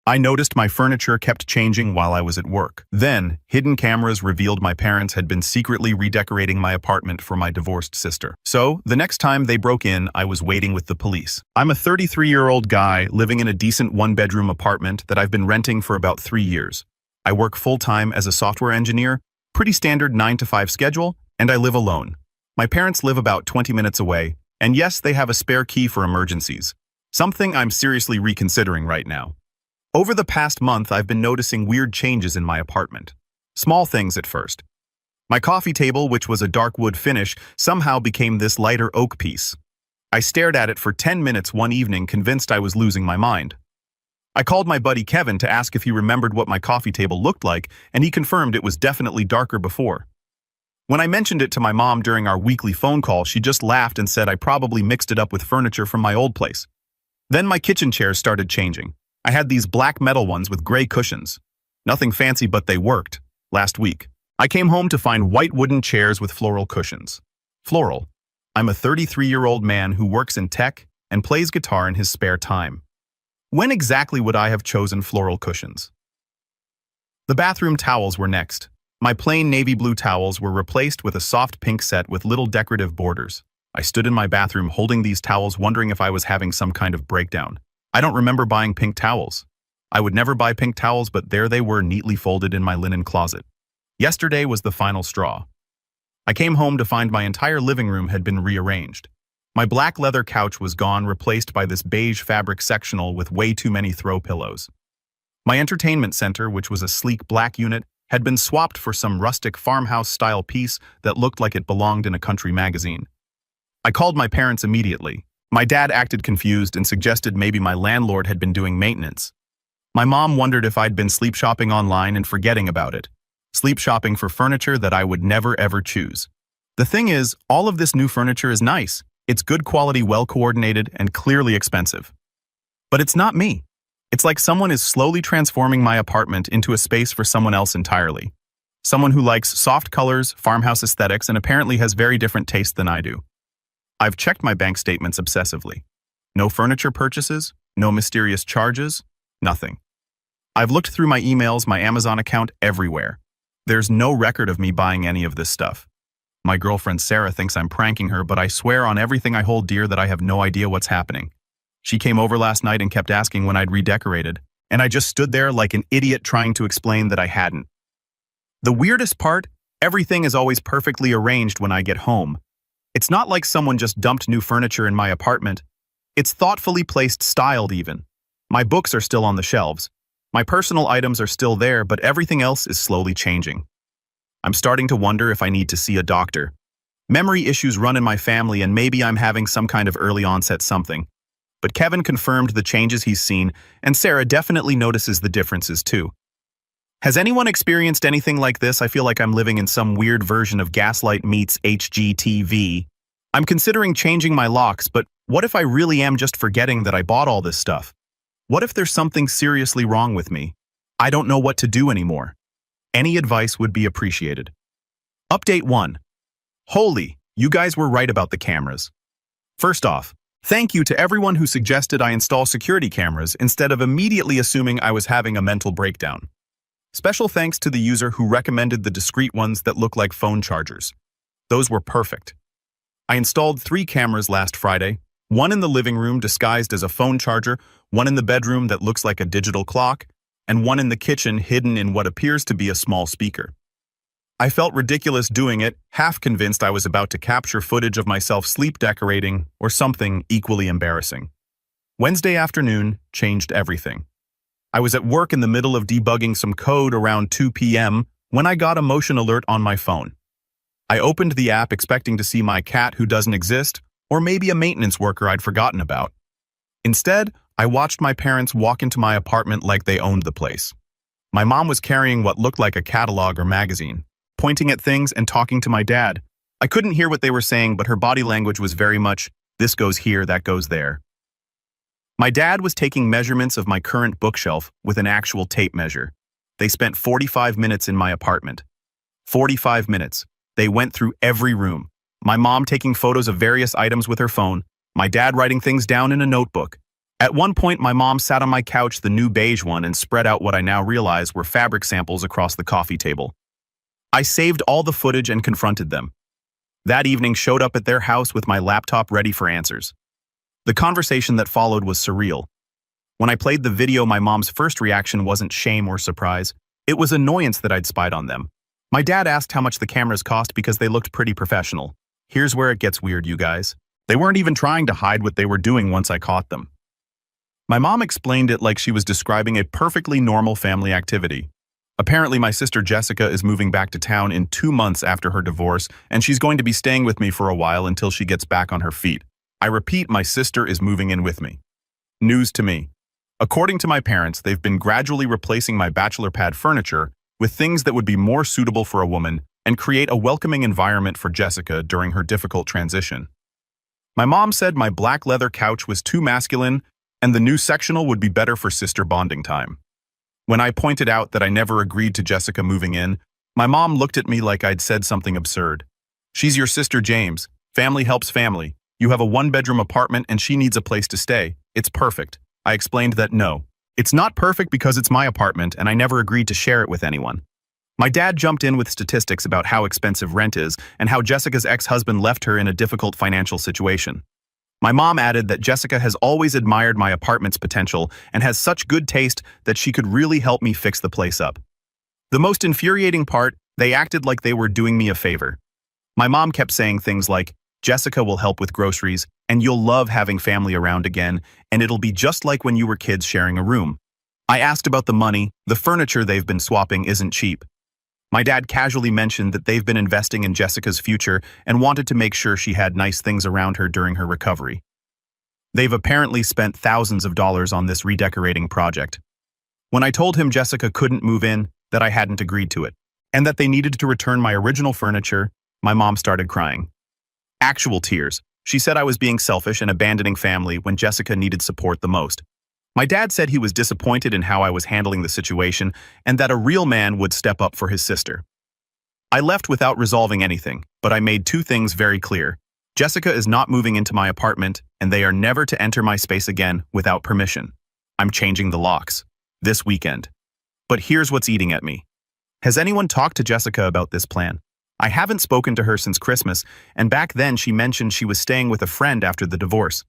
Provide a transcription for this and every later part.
I noticed my furniture kept changing while I was at work. Then, hidden cameras revealed my parents had been secretly redecorating my apartment for my divorced sister. So, the next time they broke in, I was waiting with the police. I'm a 33-year-old guy living in a decent one-bedroom apartment that I've been renting for about 3 years. I work full-time as a software engineer, pretty standard 9-to-5 schedule, and I live alone. My parents live about 20 minutes away, and yes, they have a spare key for emergencies. Something I'm seriously reconsidering right now. Over the past month, I've been noticing weird changes in my apartment. Small things at first. My coffee table, which was a dark wood finish, somehow became this lighter oak piece. I stared at it for 10 minutes one evening, convinced I was losing my mind. I called my buddy Kevin to ask if he remembered what my coffee table looked like, and he confirmed it was definitely darker before. When I mentioned it to my mom during our weekly phone call, she just laughed and said I probably mixed it up with furniture from my old place. Then my kitchen chairs started changing. I had these black metal ones with gray cushions. Nothing fancy, but they worked. Last week, I came home to find white wooden chairs with floral cushions. Floral. I'm a 33-year-old man who works in tech and plays guitar in his spare time. When exactly would I have chosen floral cushions? The bathroom towels were next. My plain navy blue towels were replaced with a soft pink set with little decorative borders. I stood in my bathroom holding these towels, wondering if I was having some kind of breakdown. I don't remember buying pink towels. I would never buy pink towels, but there they were neatly folded in my linen closet. Yesterday was the final straw. I came home to find my entire living room had been rearranged. My black leather couch was gone, replaced by this beige fabric sectional with way too many throw pillows. My entertainment center, which was a sleek black unit, had been swapped for some rustic farmhouse-style piece that looked like it belonged in a country magazine. I called my parents immediately. My dad acted confused and suggested maybe my landlord had been doing maintenance. My mom wondered if I'd been sleep shopping online and forgetting about it. Sleep shopping for furniture that I would never ever choose. The thing is, all of this new furniture is nice. It's good quality, well-coordinated, and clearly expensive. But it's not me. It's like someone is slowly transforming my apartment into a space for someone else entirely. Someone who likes soft colors, farmhouse aesthetics, and apparently has very different tastes than I do. I've checked my bank statements obsessively. No furniture purchases, no mysterious charges, nothing. I've looked through my emails, my Amazon account, everywhere. There's no record of me buying any of this stuff. My girlfriend Sarah thinks I'm pranking her, but I swear on everything I hold dear that I have no idea what's happening. She came over last night and kept asking when I'd redecorated, and I just stood there like an idiot trying to explain that I hadn't. The weirdest part, everything is always perfectly arranged when I get home. It's not like someone just dumped new furniture in my apartment. It's thoughtfully placed, styled even. My books are still on the shelves. My personal items are still there, but everything else is slowly changing. I'm starting to wonder if I need to see a doctor. Memory issues run in my family, and maybe I'm having some kind of early onset something. But Kevin confirmed the changes he's seen, and Sarah definitely notices the differences too. Has anyone experienced anything like this? I feel like I'm living in some weird version of Gaslight meets HGTV. I'm considering changing my locks, but what if I really am just forgetting that I bought all this stuff? What if there's something seriously wrong with me? I don't know what to do anymore. Any advice would be appreciated. Update 1. Holy, you guys were right about the cameras. First off, thank you to everyone who suggested I install security cameras instead of immediately assuming I was having a mental breakdown. Special thanks to the user who recommended the discreet ones that look like phone chargers. Those were perfect. I installed 3 cameras last Friday, one in the living room disguised as a phone charger, one in the bedroom that looks like a digital clock, and one in the kitchen hidden in what appears to be a small speaker. I felt ridiculous doing it, half convinced I was about to capture footage of myself sleep decorating or something equally embarrassing. Wednesday afternoon changed everything. I was at work in the middle of debugging some code around 2 p.m. when I got a motion alert on my phone. I opened the app expecting to see my cat who doesn't exist, or maybe a maintenance worker I'd forgotten about. Instead, I watched my parents walk into my apartment like they owned the place. My mom was carrying what looked like a catalog or magazine, pointing at things and talking to my dad. I couldn't hear what they were saying, but her body language was very much, this goes here, that goes there. My dad was taking measurements of my current bookshelf with an actual tape measure. They spent 45 minutes in my apartment. 45 minutes. They went through every room. My mom taking photos of various items with her phone, my dad writing things down in a notebook. At one point, my mom sat on my couch, the new beige one, and spread out what I now realize were fabric samples across the coffee table. I saved all the footage and confronted them. That evening, showed up at their house with my laptop ready for answers. The conversation that followed was surreal. When I played the video, my mom's first reaction wasn't shame or surprise. It was annoyance that I'd spied on them. My dad asked how much the cameras cost because they looked pretty professional. Here's where it gets weird, you guys. They weren't even trying to hide what they were doing once I caught them. My mom explained it like she was describing a perfectly normal family activity. Apparently, my sister Jessica is moving back to town in 2 months after her divorce, and she's going to be staying with me for a while until she gets back on her feet. I repeat, my sister is moving in with me. News to me. According to my parents, they've been gradually replacing my bachelor pad furniture with things that would be more suitable for a woman and create a welcoming environment for Jessica during her difficult transition. My mom said my black leather couch was too masculine and the new sectional would be better for sister bonding time. When I pointed out that I never agreed to Jessica moving in, my mom looked at me like I'd said something absurd. She's your sister, James. Family helps family. You have a 1-bedroom apartment and she needs a place to stay. It's perfect. I explained that no. It's not perfect because it's my apartment and I never agreed to share it with anyone. My dad jumped in with statistics about how expensive rent is and how Jessica's ex-husband left her in a difficult financial situation. My mom added that Jessica has always admired my apartment's potential and has such good taste that she could really help me fix the place up. The most infuriating part, they acted like they were doing me a favor. My mom kept saying things like, Jessica will help with groceries, and you'll love having family around again, and it'll be just like when you were kids sharing a room. I asked about the money. The furniture they've been swapping isn't cheap. My dad casually mentioned that they've been investing in Jessica's future and wanted to make sure she had nice things around her during her recovery. They've apparently spent thousands of dollars on this redecorating project. When I told him Jessica couldn't move in, that I hadn't agreed to it, and that they needed to return my original furniture, my mom started crying. Actual tears. She said I was being selfish and abandoning family when Jessica needed support the most. My dad said he was disappointed in how I was handling the situation and that a real man would step up for his sister. I left without resolving anything, but I made 2 things very clear. Jessica is not moving into my apartment, and they are never to enter my space again without permission. I'm changing the locks. This weekend. But here's what's eating at me. Has anyone talked to Jessica about this plan? I haven't spoken to her since Christmas, and back then she mentioned she was staying with a friend after the divorce.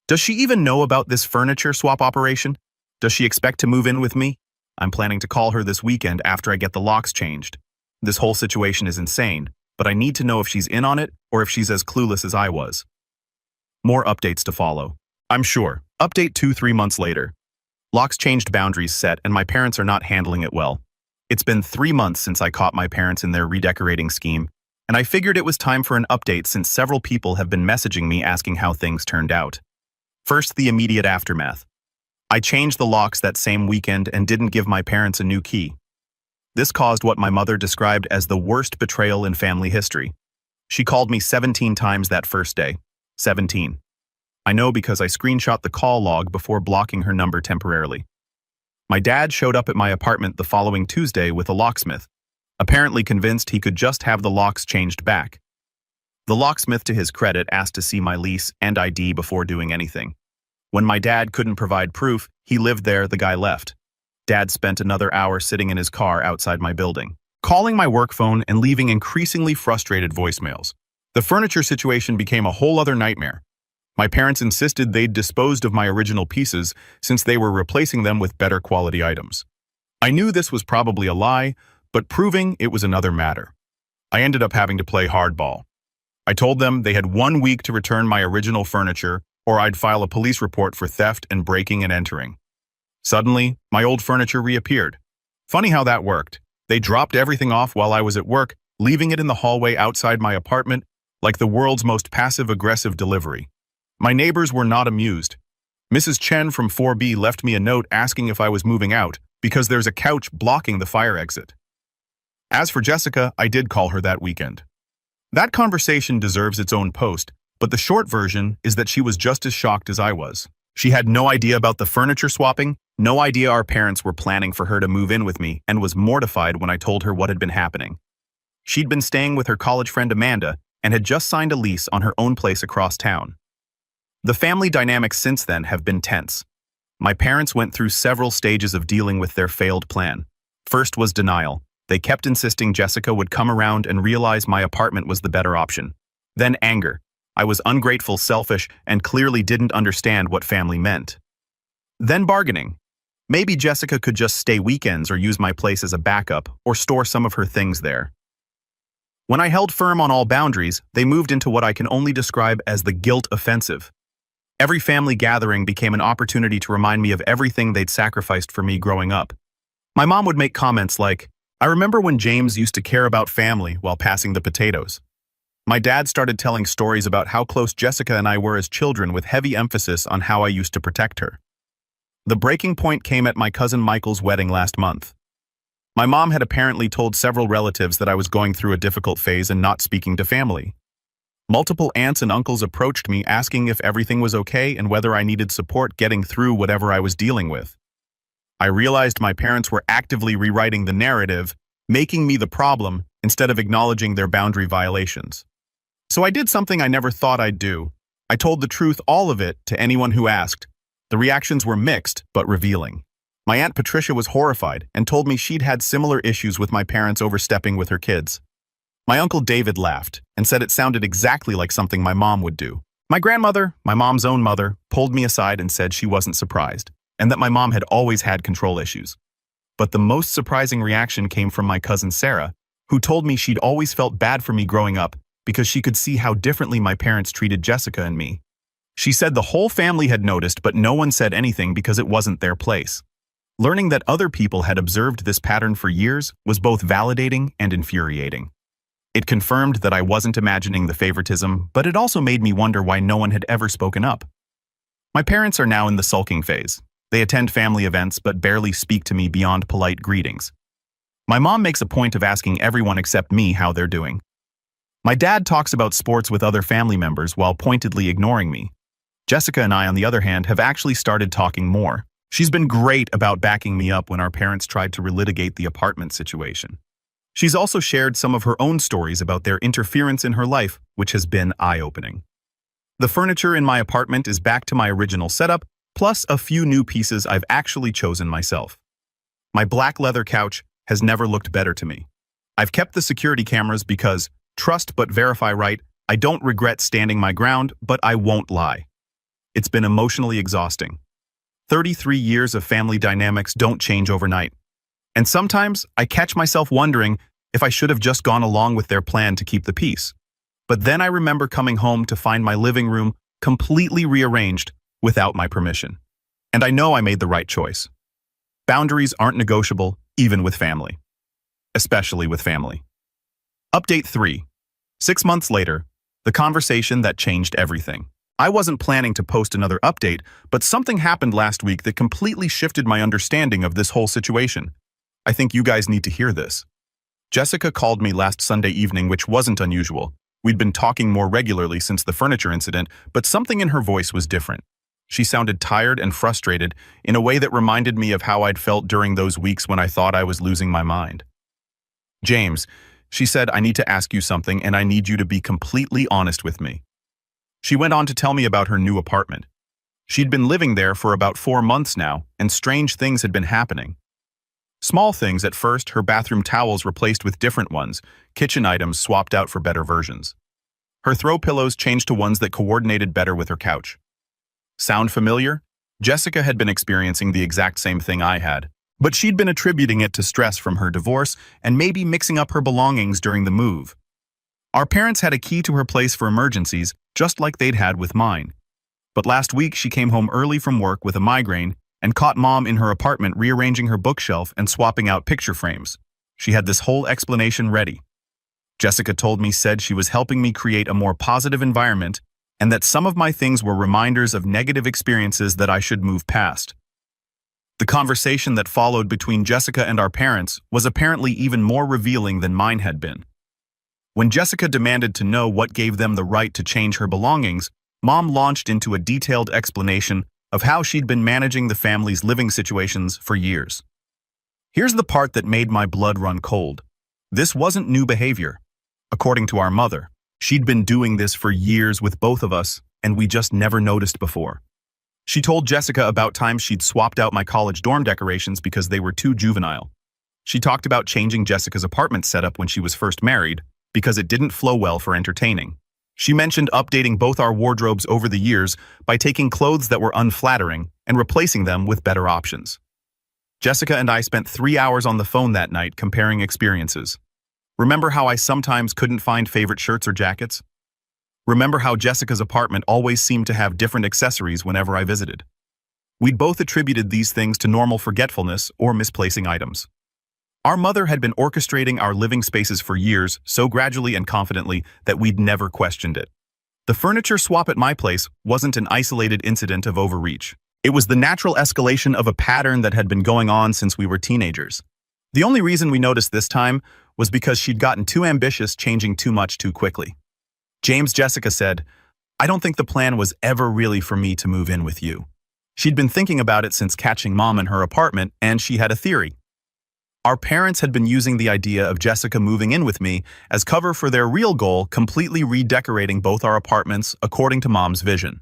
Does she even know about this furniture swap operation? Does she expect to move in with me? I'm planning to call her this weekend after I get the locks changed. This whole situation is insane, but I need to know if she's in on it or if she's as clueless as I was. More updates to follow. I'm sure. Update 2-3 months later. Locks changed, boundaries set, and my parents are not handling it well. It's been 3 months since I caught my parents in their redecorating scheme, and I figured it was time for an update since several people have been messaging me asking how things turned out. First, the immediate aftermath. I changed the locks that same weekend and didn't give my parents a new key. This caused what my mother described as the worst betrayal in family history. She called me 17 times that first day. 17. I know because I screenshot the call log before blocking her number temporarily. My dad showed up at my apartment the following Tuesday with a locksmith, apparently convinced he could just have the locks changed back. The locksmith, to his credit, asked to see my lease and ID before doing anything. When my dad couldn't provide proof, he lived there, the guy left. Dad spent another hour sitting in his car outside my building, calling my work phone and leaving increasingly frustrated voicemails. The furniture situation became a whole other nightmare. My parents insisted they'd disposed of my original pieces since they were replacing them with better quality items. I knew this was probably a lie, but proving it was another matter. I ended up having to play hardball. I told them they had 1 week to return my original furniture or I'd file a police report for theft and breaking and entering. Suddenly, my old furniture reappeared. Funny how that worked. They dropped everything off while I was at work, leaving it in the hallway outside my apartment like the world's most passive-aggressive delivery. My neighbors were not amused. Mrs. Chen from 4B left me a note asking if I was moving out because there's a couch blocking the fire exit. As for Jessica, I did call her that weekend. That conversation deserves its own post, but the short version is that she was just as shocked as I was. She had no idea about the furniture swapping, no idea our parents were planning for her to move in with me, and was mortified when I told her what had been happening. She'd been staying with her college friend Amanda and had just signed a lease on her own place across town. The family dynamics since then have been tense. My parents went through several stages of dealing with their failed plan. First was denial. They kept insisting Jessica would come around and realize my apartment was the better option. Then anger. I was ungrateful, selfish, and clearly didn't understand what family meant. Then bargaining. Maybe Jessica could just stay weekends or use my place as a backup or store some of her things there. When I held firm on all boundaries, they moved into what I can only describe as the guilt offensive. Every family gathering became an opportunity to remind me of everything they'd sacrificed for me growing up. My mom would make comments like, "I remember when James used to care about family while passing the potatoes." My dad started telling stories about how close Jessica and I were as children, with heavy emphasis on how I used to protect her. The breaking point came at my cousin Michael's wedding last month. My mom had apparently told several relatives that I was going through a difficult phase and not speaking to family. Multiple aunts and uncles approached me asking if everything was okay and whether I needed support getting through whatever I was dealing with. I realized my parents were actively rewriting the narrative, making me the problem instead of acknowledging their boundary violations. So I did something I never thought I'd do. I told the truth, all of it, to anyone who asked. The reactions were mixed, but revealing. My Aunt Patricia was horrified and told me she'd had similar issues with my parents overstepping with her kids. My Uncle David laughed and said it sounded exactly like something my mom would do. My grandmother, my mom's own mother, pulled me aside and said she wasn't surprised, and that my mom had always had control issues. But the most surprising reaction came from my cousin Sarah, who told me she'd always felt bad for me growing up because she could see how differently my parents treated Jessica and me. She said the whole family had noticed, but no one said anything because it wasn't their place. Learning that other people had observed this pattern for years was both validating and infuriating. It confirmed that I wasn't imagining the favoritism, but it also made me wonder why no one had ever spoken up. My parents are now in the sulking phase. They attend family events but barely speak to me beyond polite greetings. My mom makes a point of asking everyone except me how they're doing. My dad talks about sports with other family members while pointedly ignoring me. Jessica and I, on the other hand, have actually started talking more. She's been great about backing me up when our parents tried to relitigate the apartment situation. She's also shared some of her own stories about their interference in her life, which has been eye-opening. The furniture in my apartment is back to my original setup, plus a few new pieces I've actually chosen myself. My black leather couch has never looked better to me. I've kept the security cameras because, trust but verify right, I don't regret standing my ground, but I won't lie. It's been emotionally exhausting. 33 years of family dynamics don't change overnight. And sometimes I catch myself wondering if I should have just gone along with their plan to keep the peace. But then I remember coming home to find my living room completely rearranged without my permission. And I know I made the right choice. Boundaries aren't negotiable, even with family. Especially with family. Update 3. 6 months later, the conversation that changed everything. I wasn't planning to post another update, but something happened last week that completely shifted my understanding of this whole situation. I think you guys need to hear this. Jessica called me last Sunday evening, which wasn't unusual. We'd been talking more regularly since the furniture incident, but something in her voice was different. She sounded tired and frustrated in a way that reminded me of how I'd felt during those weeks when I thought I was losing my mind. "James," she said, "I need to ask you something, and I need you to be completely honest with me." She went on to tell me about her new apartment. She'd been living there for about 4 months now, and strange things had been happening. Small things at first, her bathroom towels replaced with different ones, kitchen items swapped out for better versions. Her throw pillows changed to ones that coordinated better with her couch. Sound familiar? Jessica had been experiencing the exact same thing I had, but she'd been attributing it to stress from her divorce and maybe mixing up her belongings during the move. Our parents had a key to her place for emergencies, just like they'd had with mine. But last week she came home early from work with a migraine and caught Mom in her apartment rearranging her bookshelf and swapping out picture frames. She had this whole explanation ready. Jessica told me said she was helping me create a more positive environment and that some of my things were reminders of negative experiences that I should move past. The conversation that followed between Jessica and our parents was apparently even more revealing than mine had been. When Jessica demanded to know what gave them the right to change her belongings, Mom launched into a detailed explanation of how she'd been managing the family's living situations for years. Here's the part that made my blood run cold. This wasn't new behavior. According to our mother, she'd been doing this for years with both of us, and we just never noticed before. She told Jessica about times she'd swapped out my college dorm decorations because they were too juvenile. She talked about changing Jessica's apartment setup when she was first married because it didn't flow well for entertaining. She mentioned updating both our wardrobes over the years by taking clothes that were unflattering and replacing them with better options. Jessica and I spent 3 hours on the phone that night comparing experiences. Remember how I sometimes couldn't find favorite shirts or jackets? Remember how Jessica's apartment always seemed to have different accessories whenever I visited? We'd both attributed these things to normal forgetfulness or misplacing items. Our mother had been orchestrating our living spaces for years so gradually and confidently that we'd never questioned it. The furniture swap at my place wasn't an isolated incident of overreach. It was the natural escalation of a pattern that had been going on since we were teenagers. The only reason we noticed this time was because she'd gotten too ambitious, changing too much too quickly. Jessica said, "I don't think the plan was ever really for me to move in with you." She'd been thinking about it since catching Mom in her apartment, and she had a theory. Our parents had been using the idea of Jessica moving in with me as cover for their real goal, completely redecorating both our apartments according to Mom's vision.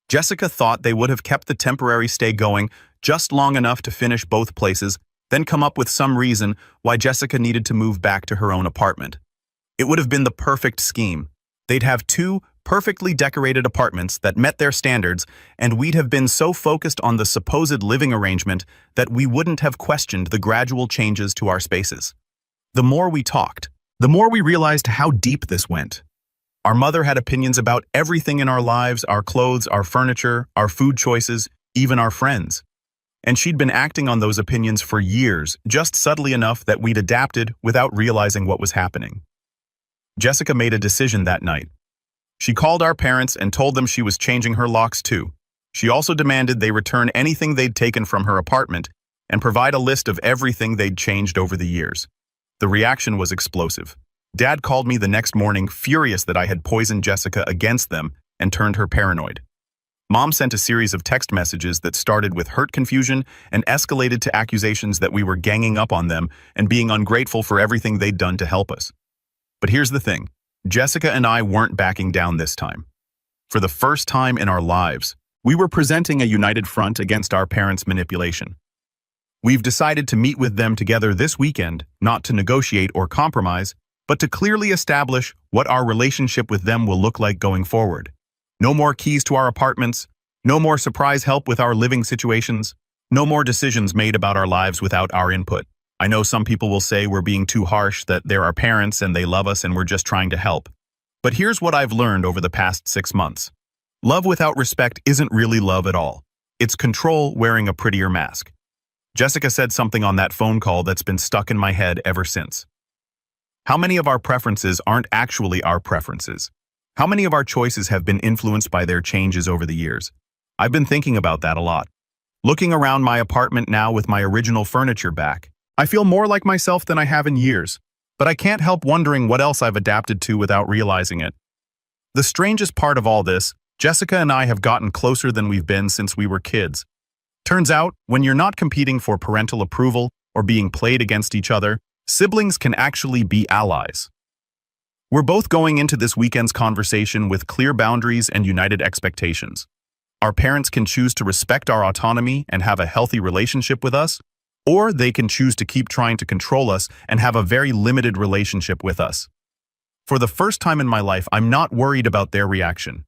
Jessica thought they would have kept the temporary stay going just long enough to finish both places, then come up with some reason why Jessica needed to move back to her own apartment. It would have been the perfect scheme. They'd have 2 perfectly decorated apartments that met their standards, and we'd have been so focused on the supposed living arrangement that we wouldn't have questioned the gradual changes to our spaces. The more we talked, the more we realized how deep this went. Our mother had opinions about everything in our lives, our clothes, our furniture, our food choices, even our friends. And she'd been acting on those opinions for years, just subtly enough that we'd adapted without realizing what was happening. Jessica made a decision that night. She called our parents and told them she was changing her locks too. She also demanded they return anything they'd taken from her apartment and provide a list of everything they'd changed over the years. The reaction was explosive. Dad called me the next morning, furious that I had poisoned Jessica against them and turned her paranoid. Mom sent a series of text messages that started with hurt confusion and escalated to accusations that we were ganging up on them and being ungrateful for everything they'd done to help us. But here's the thing. Jessica and I weren't backing down this time. For the first time in our lives, we were presenting a united front against our parents' manipulation. We've decided to meet with them together this weekend, not to negotiate or compromise, but to clearly establish what our relationship with them will look like going forward. No more keys to our apartments, no more surprise help with our living situations, no more decisions made about our lives without our input. I know some people will say we're being too harsh, that they're our parents and they love us and we're just trying to help. But here's what I've learned over the past 6 months. Love without respect isn't really love at all. It's control wearing a prettier mask. Jessica said something on that phone call that's been stuck in my head ever since. How many of our preferences aren't actually our preferences? How many of our choices have been influenced by their changes over the years? I've been thinking about that a lot. Looking around my apartment now with my original furniture back, I feel more like myself than I have in years, but I can't help wondering what else I've adapted to without realizing it. The strangest part of all this, Jessica and I have gotten closer than we've been since we were kids. Turns out, when you're not competing for parental approval or being played against each other, siblings can actually be allies. We're both going into this weekend's conversation with clear boundaries and united expectations. Our parents can choose to respect our autonomy and have a healthy relationship with us, or they can choose to keep trying to control us and have a very limited relationship with us. For the first time in my life, I'm not worried about their reaction.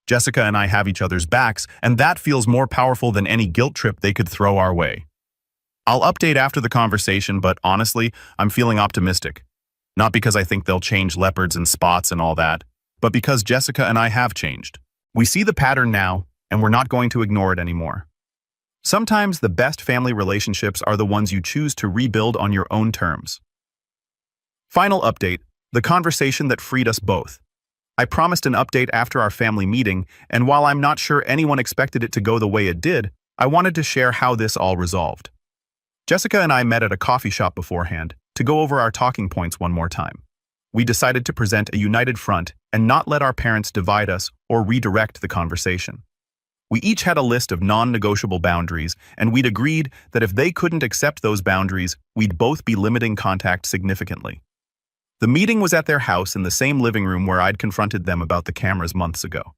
Jessica and I have each other's backs, and that feels more powerful than any guilt trip they could throw our way. I'll update after the conversation, but honestly, I'm feeling optimistic. Not because I think they'll change leopards and spots and all that, but because Jessica and I have changed. We see the pattern now, and we're not going to ignore it anymore. Sometimes the best family relationships are the ones you choose to rebuild on your own terms. Final update, the conversation that freed us both. I promised an update after our family meeting, and while I'm not sure anyone expected it to go the way it did, I wanted to share how this all resolved. Jessica and I met at a coffee shop beforehand to go over our talking points one more time. We decided to present a united front and not let our parents divide us or redirect the conversation. We each had a list of non-negotiable boundaries, and we'd agreed that if they couldn't accept those boundaries, we'd both be limiting contact significantly. The meeting was at their house in the same living room where I'd confronted them about the cameras months ago.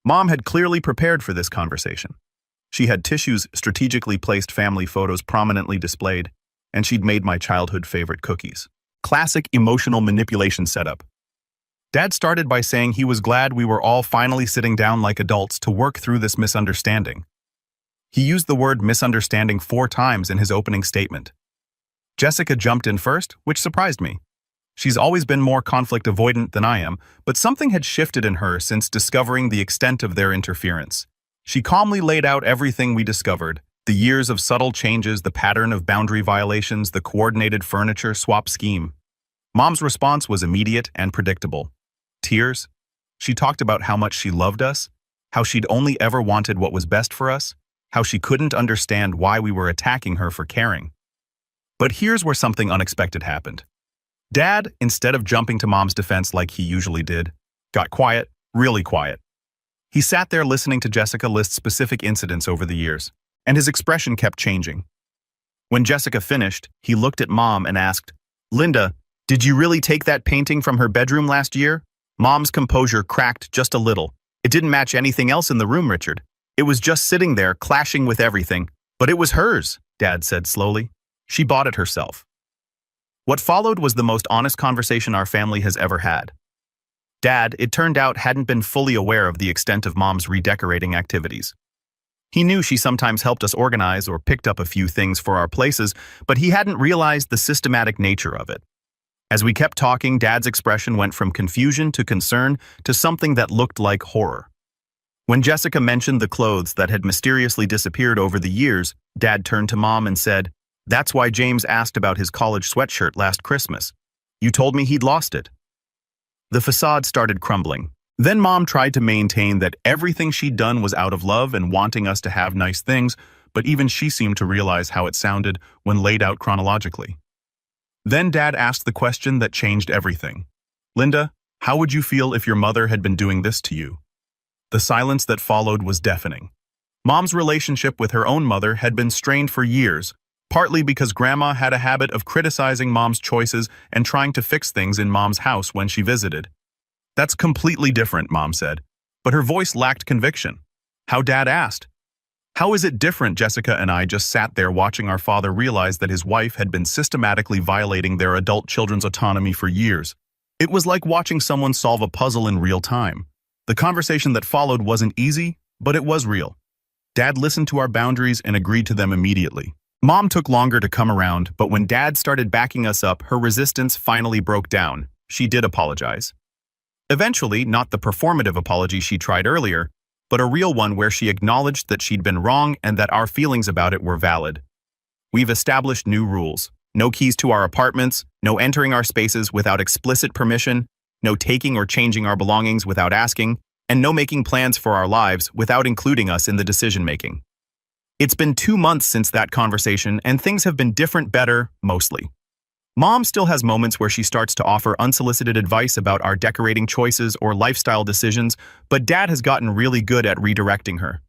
Mom had clearly prepared for this conversation. She had tissues, strategically placed family photos prominently displayed, and she'd made my childhood favorite cookies. Classic emotional manipulation setup. Dad started by saying he was glad we were all finally sitting down like adults to work through this misunderstanding. He used the word misunderstanding 4 times in his opening statement. Jessica jumped in first, which surprised me. She's always been more conflict avoidant than I am, but something had shifted in her since discovering the extent of their interference. She calmly laid out everything we discovered, the years of subtle changes, the pattern of boundary violations, the coordinated furniture swap scheme. Mom's response was immediate and predictable. Tears. She talked about how much she loved us, how she'd only ever wanted what was best for us, how she couldn't understand why we were attacking her for caring. But here's where something unexpected happened. Dad, instead of jumping to Mom's defense like he usually did, got quiet, really quiet. He sat there listening to Jessica list specific incidents over the years, and his expression kept changing. When Jessica finished, he looked at Mom and asked, "Linda, did you really take that painting from her bedroom last year?" Mom's composure cracked just a little. It didn't match anything else in the room, Richard. It was just sitting there, clashing with everything. But it was hers, Dad said slowly. She bought it herself. What followed was the most honest conversation our family has ever had. Dad, it turned out, hadn't been fully aware of the extent of Mom's redecorating activities. He knew she sometimes helped us organize or picked up a few things for our places, but he hadn't realized the systematic nature of it. As we kept talking, Dad's expression went from confusion to concern to something that looked like horror. When Jessica mentioned the clothes that had mysteriously disappeared over the years, Dad turned to Mom and said, "That's why James asked about his college sweatshirt last Christmas. You told me he'd lost it." The facade started crumbling. Then Mom tried to maintain that everything she'd done was out of love and wanting us to have nice things, but even she seemed to realize how it sounded when laid out chronologically. Then Dad asked the question that changed everything. "Linda, how would you feel if your mother had been doing this to you?" The silence that followed was deafening. Mom's relationship with her own mother had been strained for years, partly because Grandma had a habit of criticizing Mom's choices and trying to fix things in Mom's house when she visited. "That's completely different," Mom said, but her voice lacked conviction. How Dad asked, "How is it different?" Jessica and I just sat there watching our father realize that his wife had been systematically violating their adult children's autonomy for years. It was like watching someone solve a puzzle in real time. The conversation that followed wasn't easy, but it was real. Dad listened to our boundaries and agreed to them immediately. Mom took longer to come around, but when Dad started backing us up, her resistance finally broke down. She did apologize. Eventually, not the performative apology she tried earlier, but a real one where she acknowledged that she'd been wrong and that our feelings about it were valid. We've established new rules. No keys to our apartments, no entering our spaces without explicit permission, no taking or changing our belongings without asking, and no making plans for our lives without including us in the decision-making. It's been 2 months since that conversation, and things have been different, better, mostly. Mom still has moments where she starts to offer unsolicited advice about our decorating choices or lifestyle decisions, but Dad has gotten really good at redirecting her.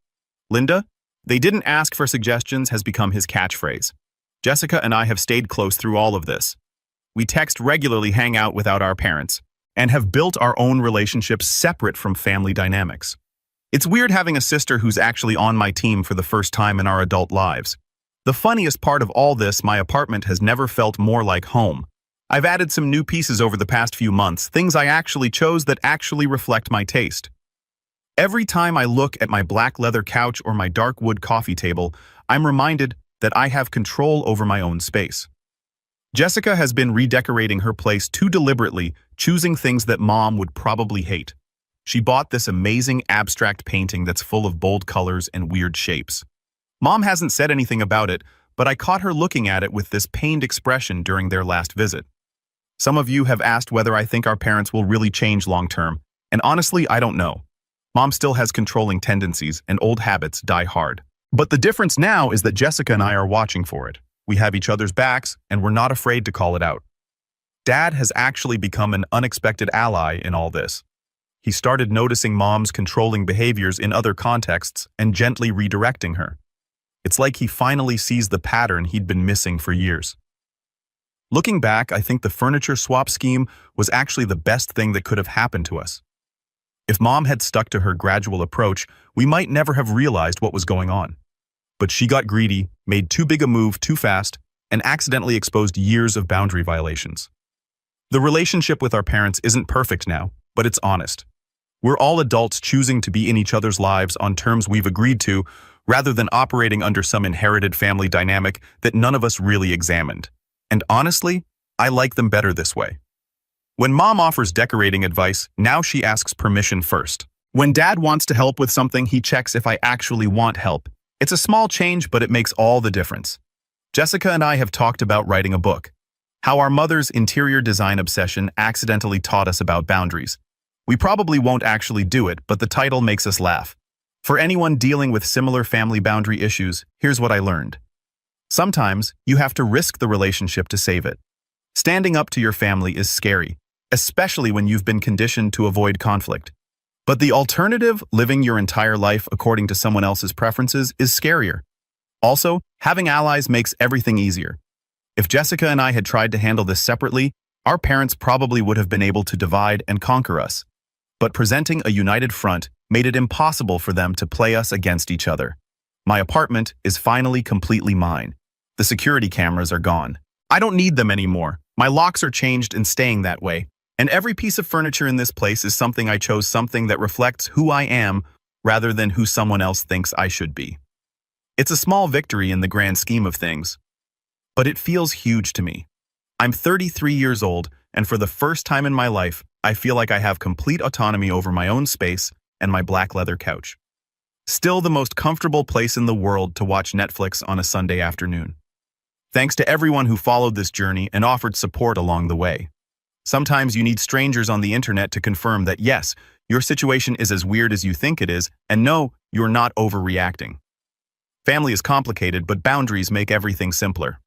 "Linda, they didn't ask for suggestions" has become his catchphrase. Jessica and I have stayed close through all of this. We text regularly, hang out without our parents, and have built our own relationships separate from family dynamics. It's weird having a sister who's actually on my team for the first time in our adult lives. The funniest part of all this, my apartment has never felt more like home. I've added some new pieces over the past few months, things I actually chose that actually reflect my taste. Every time I look at my black leather couch or my dark wood coffee table, I'm reminded that I have control over my own space. Jessica has been redecorating her place too deliberately, choosing things that Mom would probably hate. She bought this amazing abstract painting that's full of bold colors and weird shapes. Mom hasn't said anything about it, but I caught her looking at it with this pained expression during their last visit. Some of you have asked whether I think our parents will really change long-term, and honestly, I don't know. Mom still has controlling tendencies, and old habits die hard. But the difference now is that Jessica and I are watching for it. We have each other's backs, and we're not afraid to call it out. Dad has actually become an unexpected ally in all this. He started noticing Mom's controlling behaviors in other contexts and gently redirecting her. It's like he finally sees the pattern he'd been missing for years. Looking back, I think the furniture swap scheme was actually the best thing that could have happened to us. If Mom had stuck to her gradual approach, we might never have realized what was going on. But she got greedy, made too big a move too fast, and accidentally exposed years of boundary violations. The relationship with our parents isn't perfect now, but it's honest. We're all adults choosing to be in each other's lives on terms we've agreed to, rather than operating under some inherited family dynamic that none of us really examined. And honestly, I like them better this way. When Mom offers decorating advice, now she asks permission first. When Dad wants to help with something, he checks if I actually want help. It's a small change, but it makes all the difference. Jessica and I have talked about writing a book. How our mother's interior design obsession accidentally taught us about boundaries. We probably won't actually do it, but the title makes us laugh. For anyone dealing with similar family boundary issues, here's what I learned. Sometimes, you have to risk the relationship to save it. Standing up to your family is scary, especially when you've been conditioned to avoid conflict. But the alternative, living your entire life according to someone else's preferences, is scarier. Also, having allies makes everything easier. If Jessica and I had tried to handle this separately, our parents probably would have been able to divide and conquer us. But presenting a united front made it impossible for them to play us against each other. My apartment is finally completely mine. The security cameras are gone. I don't need them anymore. My locks are changed and staying that way. And every piece of furniture in this place is something I chose, something that reflects who I am rather than who someone else thinks I should be. It's a small victory in the grand scheme of things, but it feels huge to me. I'm 33 years old, and for the first time in my life, I feel like I have complete autonomy over my own space and my black leather couch. Still the most comfortable place in the world to watch Netflix on a Sunday afternoon. Thanks to everyone who followed this journey and offered support along the way. Sometimes you need strangers on the internet to confirm that yes, your situation is as weird as you think it is, and no, you're not overreacting. Family is complicated, but boundaries make everything simpler.